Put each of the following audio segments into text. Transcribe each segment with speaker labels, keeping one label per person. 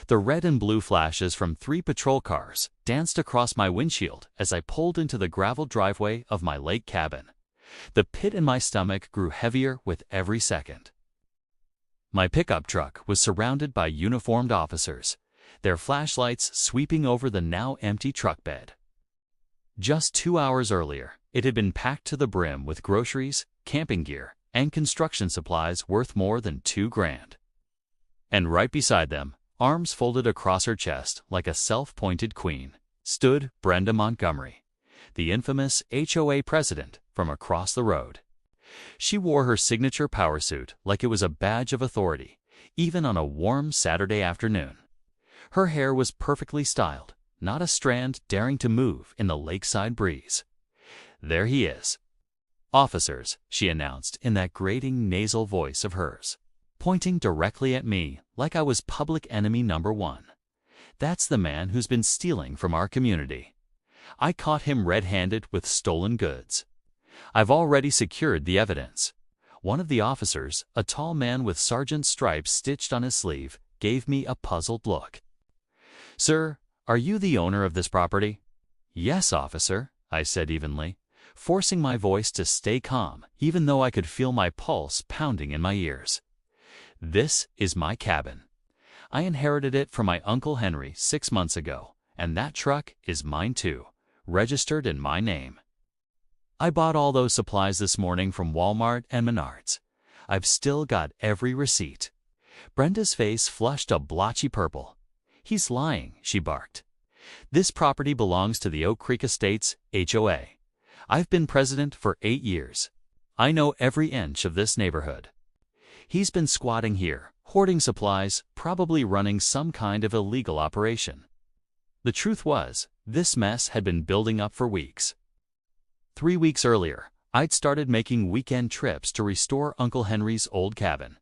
Speaker 1: The red and blue flashes from 3 patrol cars danced across my windshield as I pulled into the gravel driveway of my lake cabin. The pit in my stomach grew heavier with every second. My pickup truck was surrounded by uniformed officers, their flashlights sweeping over the now empty truck bed. Just 2 hours earlier, it had been packed to the brim with groceries, camping gear, and construction supplies worth more than $2,000. And right beside them, arms folded across her chest like a self-appointed queen, stood Brenda Montgomery, the infamous HOA president from across the road. She wore her signature power suit like it was a badge of authority, even on a warm Saturday afternoon. Her hair was perfectly styled, not a strand daring to move in the lakeside breeze. "There he is. Officers," she announced in that grating nasal voice of hers, pointing directly at me like I was public enemy number 1. "That's the man who's been stealing from our community. I caught him red-handed with stolen goods. I've already secured the evidence." One of the officers, a tall man with sergeant's stripes stitched on his sleeve, gave me a puzzled look. "Sir, are you the owner of this property?" "Yes, officer," I said evenly, forcing my voice to stay calm even though I could feel my pulse pounding in my ears. "This is my cabin. I inherited it from my Uncle Henry 6 months ago, and that truck is mine too, registered in my name. I bought all those supplies this morning from Walmart and Menards. I've still got every receipt." Brenda's face flushed a blotchy purple. "He's lying," she barked. "This property belongs to the Oak Creek Estates HOA. I've been president for 8 years. I know every inch of this neighborhood. He's been squatting here, hoarding supplies, probably running some kind of illegal operation." The truth was, this mess had been building up for weeks. 3 weeks earlier, I'd started making weekend trips to restore Uncle Henry's old cabin.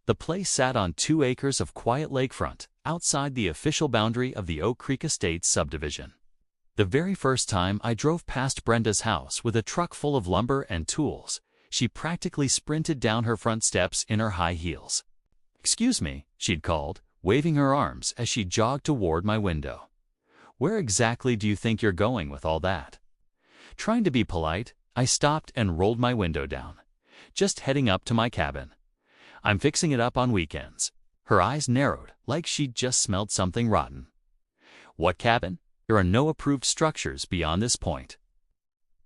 Speaker 1: The place sat on 2 acres of quiet lakefront, outside the official boundary of the Oak Creek Estates subdivision. The very first time I drove past Brenda's house with a truck full of lumber and tools, she practically sprinted down her front steps in her high heels. "Excuse me," she'd called, waving her arms as she jogged toward my window. "Where exactly do you think you're going with all that?" Trying to be polite, I stopped and rolled my window down. "Just heading up to my cabin. I'm fixing it up on weekends." Her eyes narrowed like she'd just smelled something rotten. "What cabin? There are no approved structures beyond this point.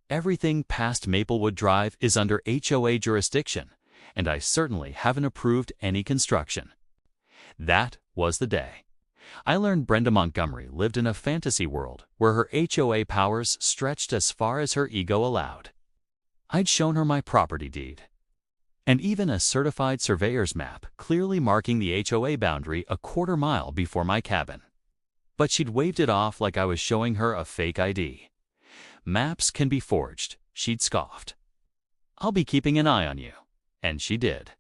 Speaker 1: Everything past Maplewood Drive is under HOA jurisdiction, and I certainly haven't approved any construction." That was the day I learned Brenda Montgomery lived in a fantasy world where her HOA powers stretched as far as her ego allowed. I'd shown her my property deed, and even a certified surveyor's map clearly marking the HOA boundary a quarter mile before my cabin. But she'd waved it off like I was showing her a fake ID. "Maps can be forged," she'd scoffed. "I'll be keeping an eye on you." And she did.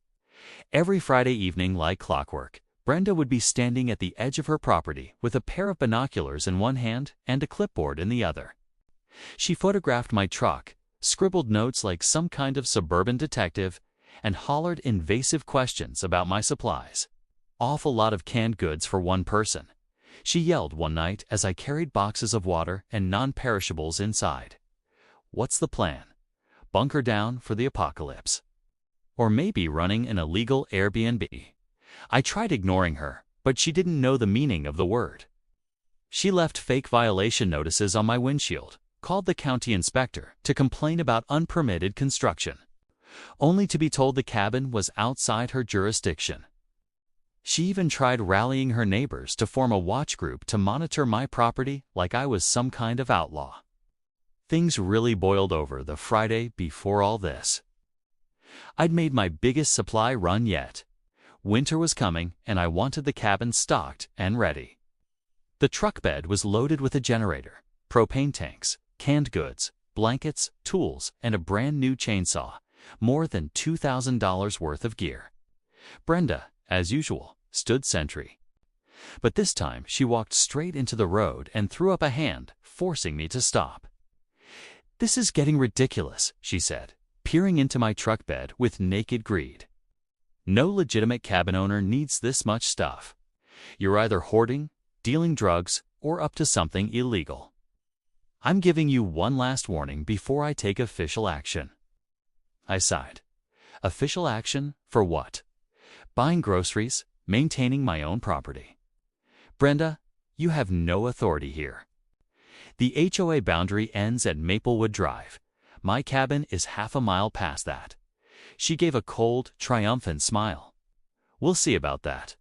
Speaker 1: Every Friday evening, like clockwork, Brenda would be standing at the edge of her property with a pair of binoculars in one hand and a clipboard in the other. She photographed my truck, scribbled notes like some kind of suburban detective, and hollered invasive questions about my supplies. "Awful lot of canned goods for one person," she yelled one night as I carried boxes of water and non-perishables inside. "What's the plan? Bunker down for the apocalypse? Or maybe running an illegal Airbnb?" I tried ignoring her, but she didn't know the meaning of the word. She left fake violation notices on my windshield, called the county inspector to complain about unpermitted construction, only to be told the cabin was outside her jurisdiction. She even tried rallying her neighbors to form a watch group to monitor my property like I was some kind of outlaw. Things really boiled over the Friday before all this. I'd made my biggest supply run yet. Winter was coming, and I wanted the cabin stocked and ready. The truck bed was loaded with a generator, propane tanks, canned goods, blankets, tools, and a brand new chainsaw, more than $2,000 worth of gear. Brenda, as usual, stood sentry. But this time she walked straight into the road and threw up a hand, forcing me to stop. "This is getting ridiculous," she said, peering into my truck bed with naked greed. "No legitimate cabin owner needs this much stuff. You're either hoarding, dealing drugs, or up to something illegal. I'm giving you one last warning before I take official action." I sighed. Official action for what? Buying groceries, maintaining my own property. "Brenda, you have no authority here. The HOA boundary ends at Maplewood Drive. My cabin is half a mile past that." She gave a cold, triumphant smile. "We'll see about that.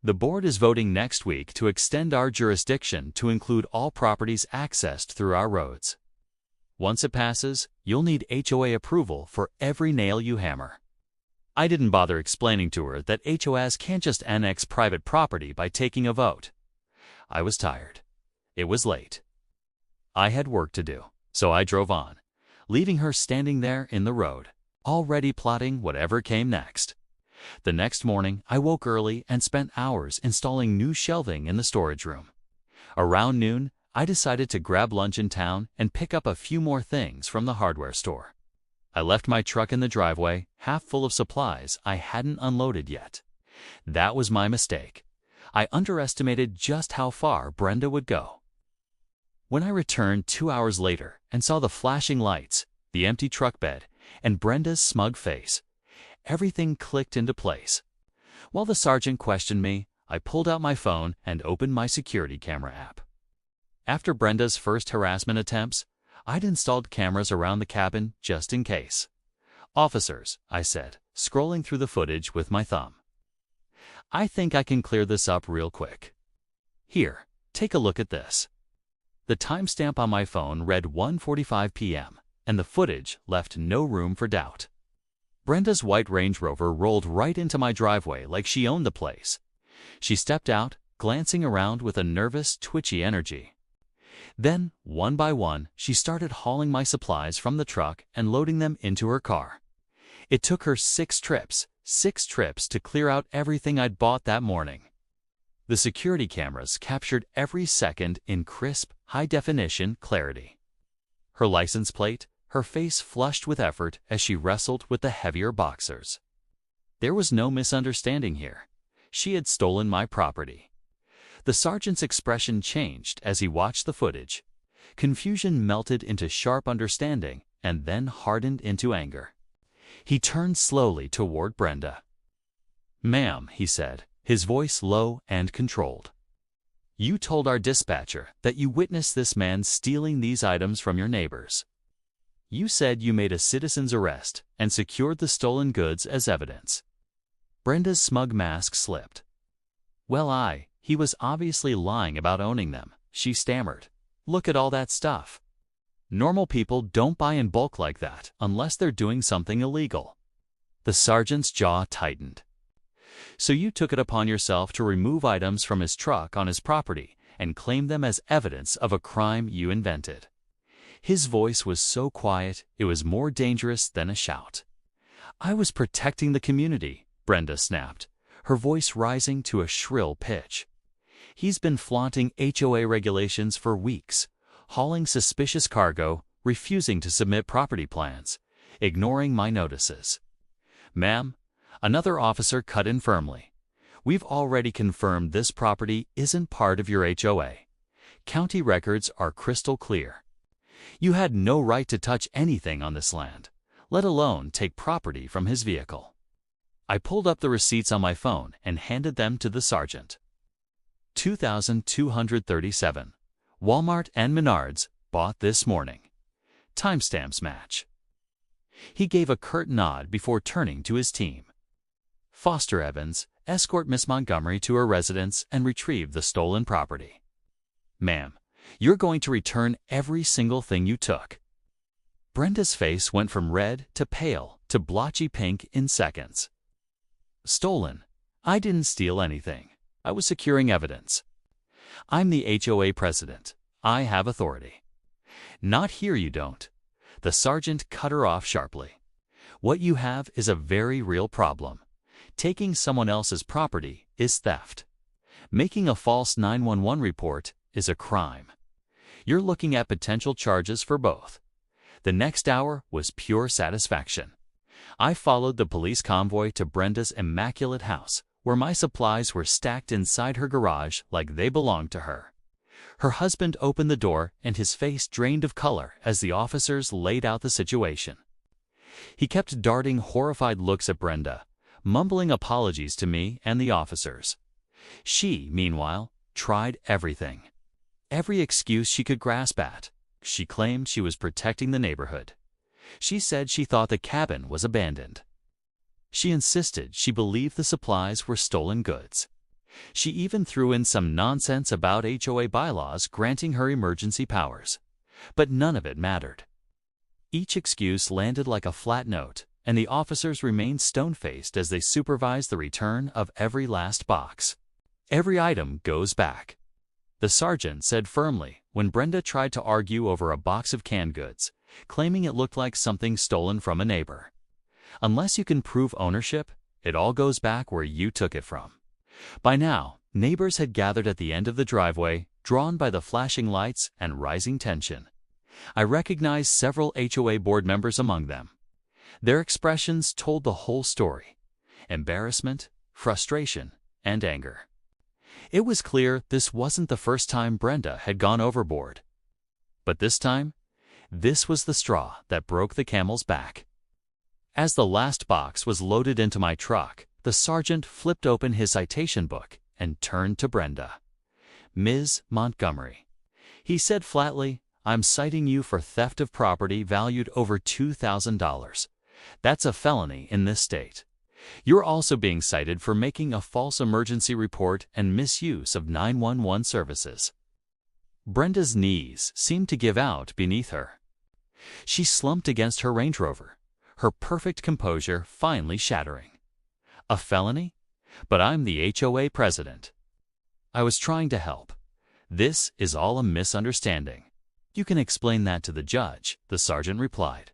Speaker 1: The board is voting next week to extend our jurisdiction to include all properties accessed through our roads. Once it passes, you'll need HOA approval for every nail you hammer." I didn't bother explaining to her that HOAs can't just annex private property by taking a vote. I was tired. It was late. I had work to do, so I drove on, leaving her standing there in the road, already plotting whatever came next. The next morning, I woke early and spent hours installing new shelving in the storage room. Around noon, I decided to grab lunch in town and pick up a few more things from the hardware store. I left my truck in the driveway, half full of supplies I hadn't unloaded yet. That was my mistake. I underestimated just how far Brenda would go. When I returned 2 hours later and saw the flashing lights, the empty truck bed, and Brenda's smug face, everything clicked into place. While the sergeant questioned me, I pulled out my phone and opened my security camera app. After Brenda's first harassment attempts, I'd installed cameras around the cabin just in case. "Officers," I said, scrolling through the footage with my thumb. "I think I can clear this up real quick. Here, take a look at this." The timestamp on my phone read 1:45 p.m., and the footage left no room for doubt. Brenda's white Range Rover rolled right into my driveway like she owned the place. She stepped out, glancing around with a nervous, twitchy energy. Then, one by one, she started hauling my supplies from the truck and loading them into her car. It took her 6 trips to clear out everything I'd bought that morning. The security cameras captured every second in crisp, high-definition clarity. Her license plate, her face flushed with effort as she wrestled with the heavier boxers. There was no misunderstanding here. She had stolen my property. The sergeant's expression changed as he watched the footage. Confusion melted into sharp understanding and then hardened into anger. He turned slowly toward Brenda. "Ma'am," he said, his voice low and controlled. "You told our dispatcher that you witnessed this man stealing these items from your neighbors. You said you made a citizen's arrest and secured the stolen goods as evidence." Brenda's smug mask slipped. "Well, he was obviously lying about owning them," she stammered. "Look at all that stuff. Normal people don't buy in bulk like that unless they're doing something illegal." The sergeant's jaw tightened. "So you took it upon yourself to remove items from his truck on his property and claim them as evidence of a crime you invented." His voice was so quiet it was more dangerous than a shout. "I was protecting the community," Brenda snapped, her voice rising to a shrill pitch. "He's been flaunting HOA regulations for weeks, hauling suspicious cargo, refusing to submit property plans, ignoring my notices." "Ma'am," another officer cut in firmly, "we've already confirmed this property isn't part of your HOA. County records are crystal clear. You had no right to touch anything on this land, let alone take property from his vehicle." I pulled up the receipts on my phone and handed them to the sergeant. 2,237. Walmart and Menards bought this morning. Timestamps match. He gave a curt nod before turning to his team. "Foster Evans, escort Miss Montgomery to her residence and retrieve the stolen property. Ma'am, you're going to return every single thing you took." Brenda's face went from red to pale to blotchy pink in seconds. "Stolen? I didn't steal anything. I was securing evidence. I'm the HOA president. I have authority." "Not here, you don't." The sergeant cut her off sharply. "What you have is a very real problem. Taking someone else's property is theft. Making a false 911 report is a crime. You're looking at potential charges for both." The next hour was pure satisfaction. I followed the police convoy to Brenda's immaculate house, where my supplies were stacked inside her garage like they belonged to her. Her husband opened the door and his face drained of color as the officers laid out the situation. He kept darting horrified looks at Brenda, mumbling apologies to me and the officers. She, meanwhile, tried everything. Every excuse she could grasp at. She claimed she was protecting the neighborhood. She said she thought the cabin was abandoned. She insisted she believed the supplies were stolen goods. She even threw in some nonsense about HOA bylaws granting her emergency powers. But none of it mattered. Each excuse landed like a flat note, and the officers remained stone-faced as they supervised the return of every last box. "Every item goes back," the sergeant said firmly when Brenda tried to argue over a box of canned goods, claiming it looked like something stolen from a neighbor. "Unless you can prove ownership, it all goes back where you took it from." By now, neighbors had gathered at the end of the driveway, drawn by the flashing lights and rising tension. I recognized several HOA board members among them. Their expressions told the whole story: embarrassment, frustration, and anger. It was clear this wasn't the first time Brenda had gone overboard. But this time, this was the straw that broke the camel's back. As the last box was loaded into my truck, the sergeant flipped open his citation book and turned to Brenda. "Ms. Montgomery," he said flatly, "I'm citing you for theft of property valued over $2,000. That's a felony in this state. You're also being cited for making a false emergency report and misuse of 911 services." Brenda's knees seemed to give out beneath her. She slumped against her Range Rover, her perfect composure finally shattering. "A felony? But I'm the HOA president." "I was trying to help. This is all a misunderstanding." "You can explain that to the judge," the sergeant replied.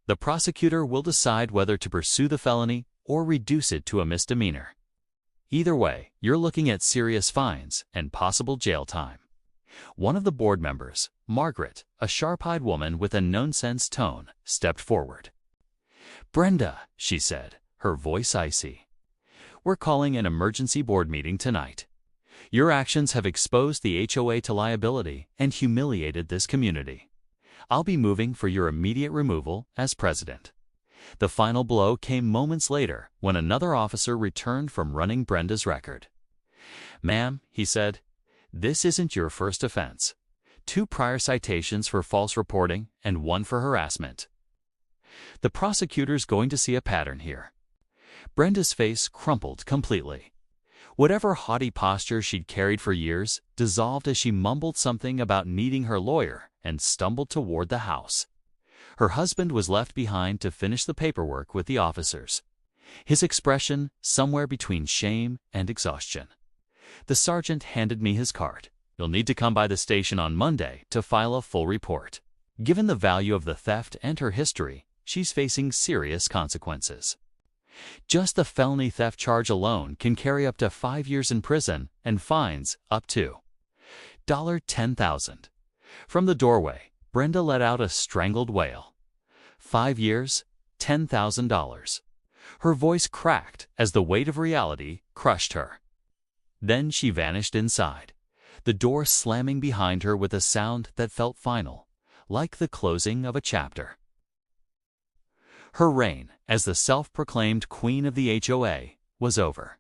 Speaker 1: "The prosecutor will decide whether to pursue the felony or reduce it to a misdemeanor. Either way, you're looking at serious fines and possible jail time." One of the board members, Margaret, a sharp-eyed woman with a no-sense tone, stepped forward. "Brenda," she said, her voice icy, "we're calling an emergency board meeting tonight. Your actions have exposed the HOA to liability and humiliated this community. I'll be moving for your immediate removal as president." The final blow came moments later when another officer returned from running Brenda's record. "Ma'am," he said, "this isn't your first offense. 2 prior citations for false reporting and 1 for harassment. The prosecutor's going to see a pattern here." Brenda's face crumpled completely. Whatever haughty posture she'd carried for years dissolved as she mumbled something about needing her lawyer and stumbled toward the house. Her husband was left behind to finish the paperwork with the officers, his expression somewhere between shame and exhaustion. The sergeant handed me his card. "You'll need to come by the station on Monday to file a full report. Given the value of the theft and her history, she's facing serious consequences. Just the felony theft charge alone can carry up to 5 years in prison and fines up to $10,000. From the doorway, Brenda let out a strangled wail. 5 years, $10,000. Her voice cracked as the weight of reality crushed her. Then she vanished inside, the door slamming behind her with a sound that felt final, like the closing of a chapter. Her reign as the self-proclaimed queen of the HOA was over.